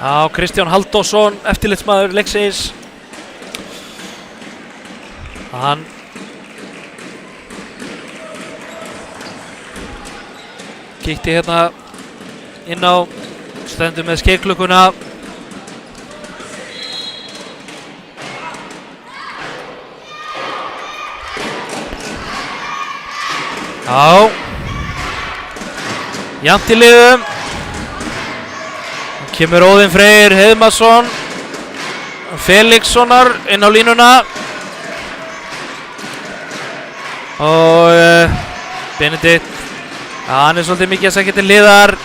S1: Já, Kristján Halldórsson, eftirlitsmaður leiksins. Hann kíkti hérna inn á, stendur með skeiklukkuna. Já, jafnt í liðum. Kemur Óðinn Freyr Heiðmarsson Felixsonar inn á línuna. Og Benedikt, hann er svolítið mikið að segja til hliðar.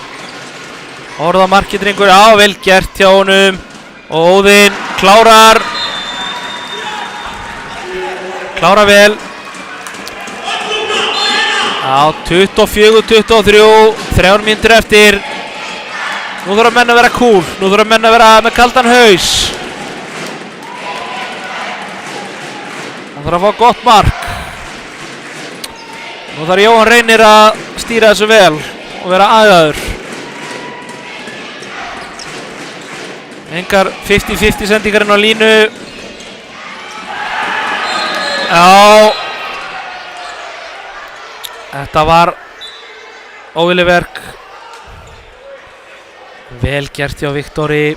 S1: Orða markidringur, já, vel gert hjá honum. Og Óðinn klárar. klára vel. Já, 24-23, 3 mínútur eftir. Nú þurfa menn að vera cool, nú þurfa menn að vera með kaldan haus. Nú þarf að fá gott mark. Nú þarf Jóhann Reynir að stýra þessu vel og vera agaður. Engar 50-50 sendingarinn á línu. Já. Þetta var óviljaverk. Vel gert hjá Viktori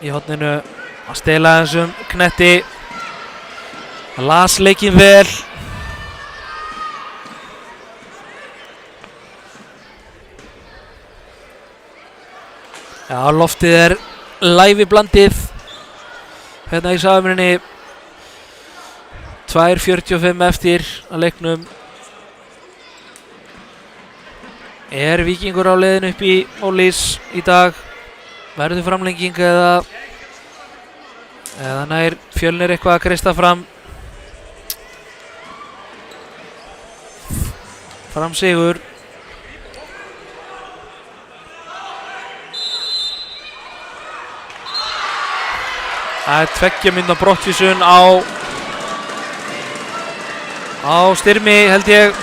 S1: í horninu að stela þessum knetti. Hann las leikinn vel. Já, loftið er lævi blandið hérna í samrunni. 2:45 eftir að leiknum. Er Víkingur á leiðinu upp í Ólís í dag? Verður framlenging eða nær Fjölnir eitthvað að kreista fram sigur? Það er 2 mínútna brottvísun á Styrmi, held ég.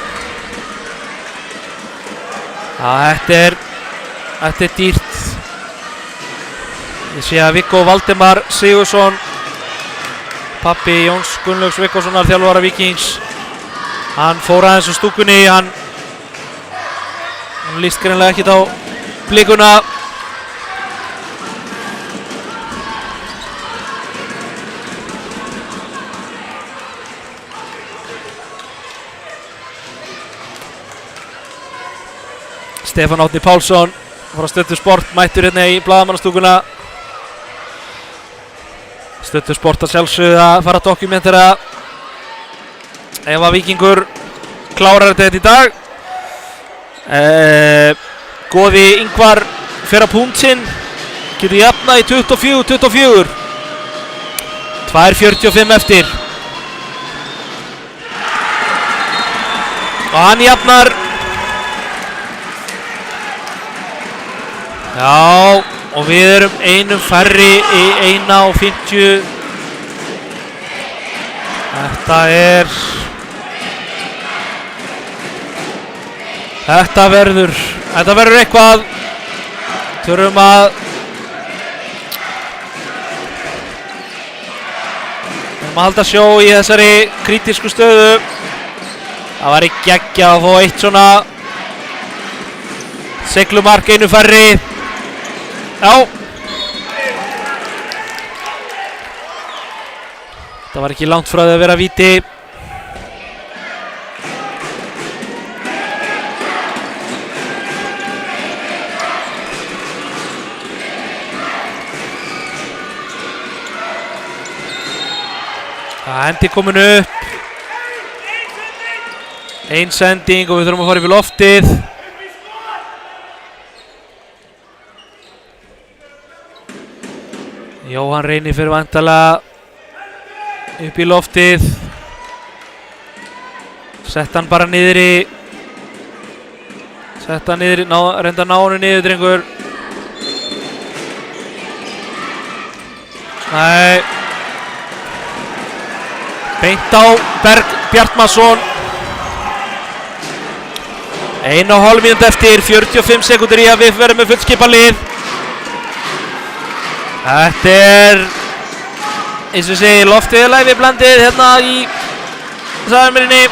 S1: Þetta er dýrt. Ég sé að Viggo Valdimar Sigurðsson, pabbi Jóns Gunnlaugs Viggorssonar, þjálfara Víkings, hann fór aðeins úr stúkunni. Hann líst greinilega ekkert á blikuna. Stefán Árni Pálsson frá Stöttu Sport mættur hérna í blaðamannastúkuna. Stöttu Sport að sjálfsögðu að fara að dokumentera ef að Víkingur klárar þetta í dag. Góði Ingvar fer að punkt sinn, getur jafnað í 24-24. 2:45 eftir. Og hann jafnar. Já, og við erum einum færri í 1:50. Þetta verður eitthvað. Þurfum að halda sjó í þessari krítísku stöðu. Það var ekki geggjað að fá eitt svona seglumark einu færri. Já. Það var ekki langt frá því að vera víti. Það hendi komin upp. Ein sending og við þurfum að fara upp í loftið. Jóhann Reynir fyrir væntanlega upp í loftið. Sett hann bara niður í. Reynda að ná honum niður, drengur. Nei. Beint á Berg Bjartmarsson. 1,5 mínútur eftir, 45 sekúndur í að við verðum með fullskipa lið. Þetta er, eins og segi, loftið lævi blandið hérna í Sæðarmýrinni.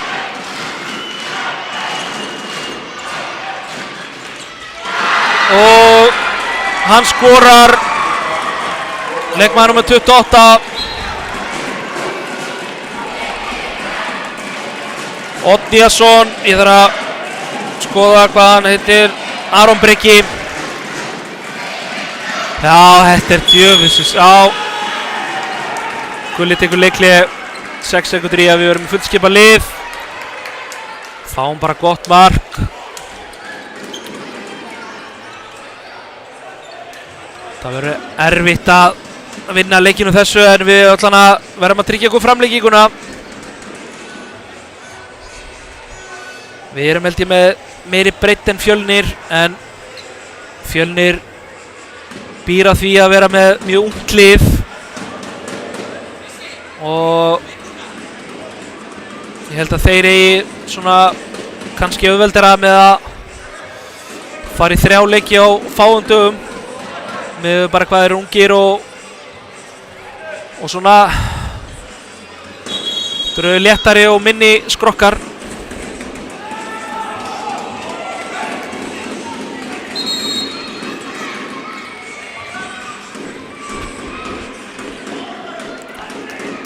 S1: Og hann skorar, leikmaður nummer 28. Oddíasson, ég þarf að skoða hvað hann heitir, Aron Breki. Já, þetta er djöfisins, já. Gulli tekur leikli 6 sekundur í að við verum fullskipa lið. Fáum bara gott mark. Það verður erfitt að vinna leikinu þessu en við ætlum að verðum að tryggja okkur framleikinguna. Við erum held ég með meiri breidd en Fjölnir, en Fjölnir býr að því að vera með mjög ungt lið og ég held að þeir eigi svona kannski auðveldara með að fara í 3 leiki á fáum dögum með bara hvað þeir eru ungir og svona þeir eru léttari og minni skrokkar.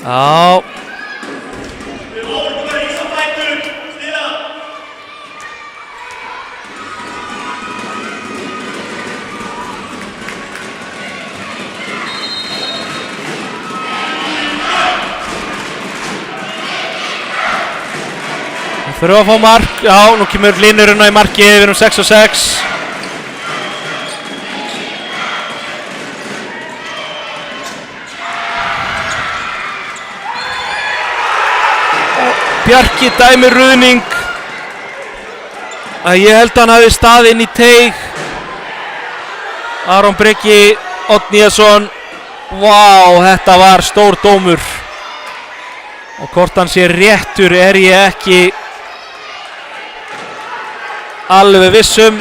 S1: Já. Við þurfum að fá mark. Já, nú kemur Hlynurinn í markið. Við erum 6 og 6. Bjarki dæmir ruðning. Ég held að hann hafi staðið inn í teig. Aron Breki Oddníasson. Vá, þetta var stór dómur. Og hvort hann sé réttur er ég ekki alveg vissum.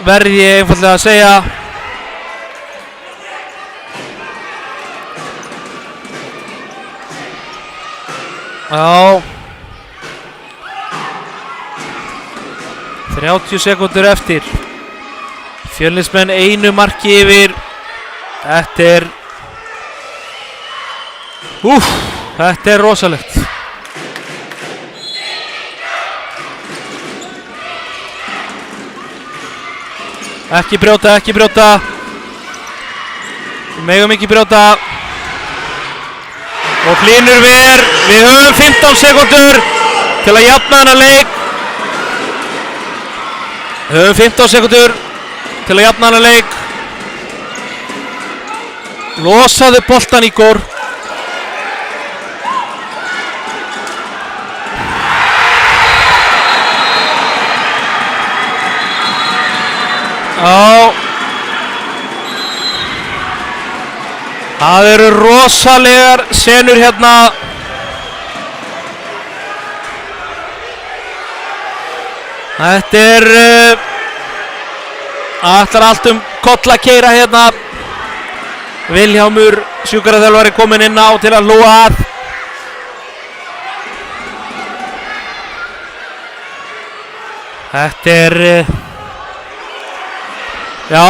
S1: Verð ég einfallega að segja. Já. 30 sekúndur eftir. Fjölnismenn einu marki yfir. Þetta er þetta er rosalegt. Ekki brjóta, ekki brjóta. Við megum ekki brjóta. Og Hlynur ver. Við höfum 15 sekúndur til að jafna þennan leik. Við höfum 15 sekúndur til að jafna þennan leik. Losaðu boltan, Ígor. Já. Það eru rosalegar senur hérna. Þetta er ætlar allt koll að keyra hérna. Vilhjálmur sjúkraþjálfari kominn inn á til að hlúa að. Þetta er já.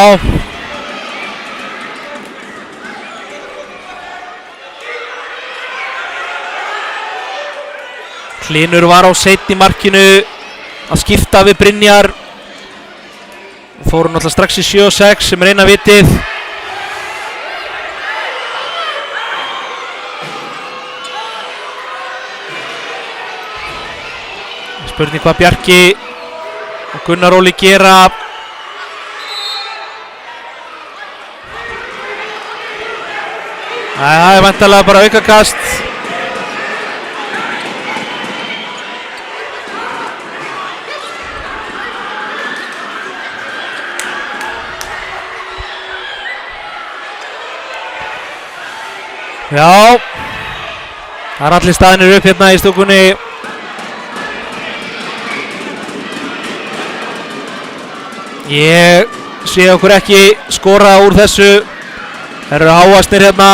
S1: Hlynur var á seinni markinu að skipta við Brynjar. Fóru náttúrulega strax í 7 og 6 sem er eina vitið. Spurning hvað Bjarki og Gunnar Óli gera. Það er væntanlega bara aukakast. Já, það er allir staðinir upp hérna í stúkunni. Ég sé okkur ekki skora úr þessu. Það eru háastir hérna.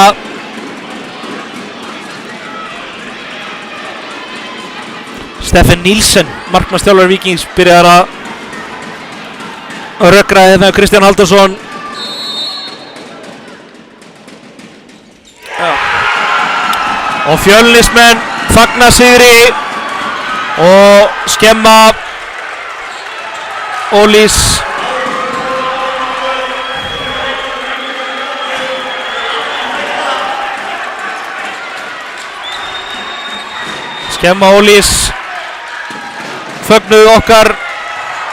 S1: Steffen Nílsen, markmannsþjálfari Víkings, byrjar að rökra hérna Kristján Halldórsson. Og Fjölnismenn fagna sigri og skemma Ólís. Skemma Ólís. Fögnuðu okkar.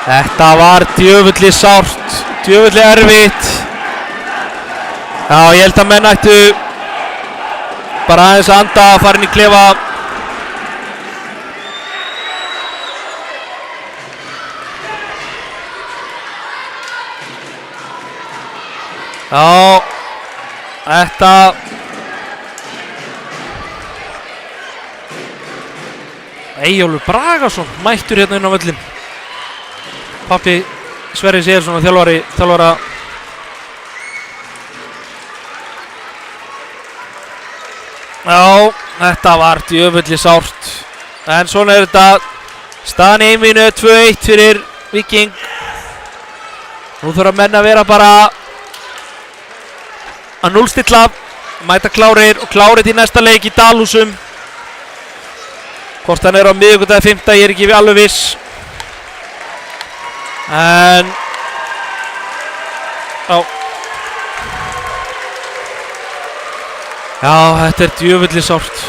S1: Þetta var djöfulli sárt, djöfulli erfitt. Já, ég held að menn ættu bara aðeins að anda að fara inn í klefa. Já, þetta Eyjólfur Bragason mættur hérna inn á völlinn. Pabbi Sverrir Sigurðsson og þjálfara. Já, þetta var djöfulli sárt. En svona þetta. Staðan í einvíginu 2-1 fyrir Víking. Nú þurfa menn að vera bara að núllstilla, mæta klárir og klárið í næsta leik í Dalhúsum. Hvort hann á miðvikudag 5. ég ekki alveg viss. En já, þetta djöfulli sárt.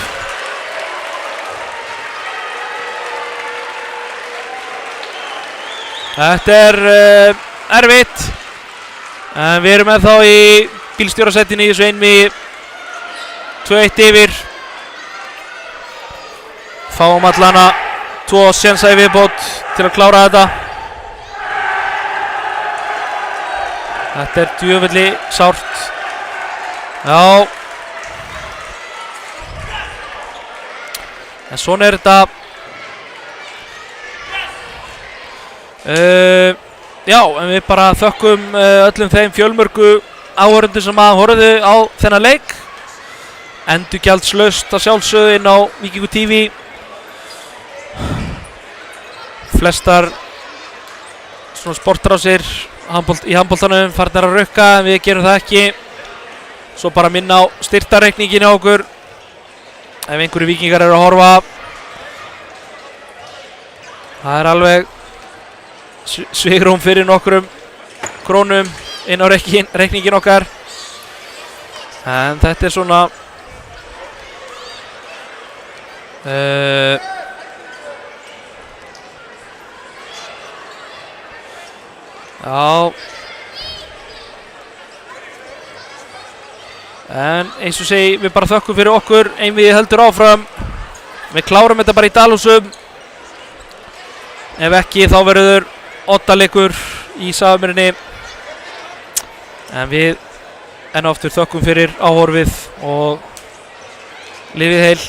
S1: Þetta erfitt. En við erum ennþá í bílstjórasettinu í þessu einvígi. 2-1 yfir. Fáum allana 2 sénsa í viðbót til að klára þetta. Þetta djöfulli sárt. Já. En svona þetta. Já, en við bara þökkum öllum þeim fjölmörgu áhorfendum sem að horfðu á þennan leik. Endurgjaldslaust að sjálfsögðu inn á Víkingur TV. Flestar svona sportrásir í handboltanum farnir að rukka, en við gerum það ekki. Svo bara minna á styrktarreikningin á okkur ef einhverju víkingar eru að horfa. Það er alveg svigrúm fyrir nokkrum krónum inn á reikningin okkar. En þetta er svona já. En eins og segi, við bara þökkum fyrir okkur. Einvígið heldur áfram. Við klárum þetta bara í Dalhúsum. Ef ekki þá verður oddaleikur í Safamýrinni. En við enn og aftur þökkum fyrir áhorfið og lifið heil.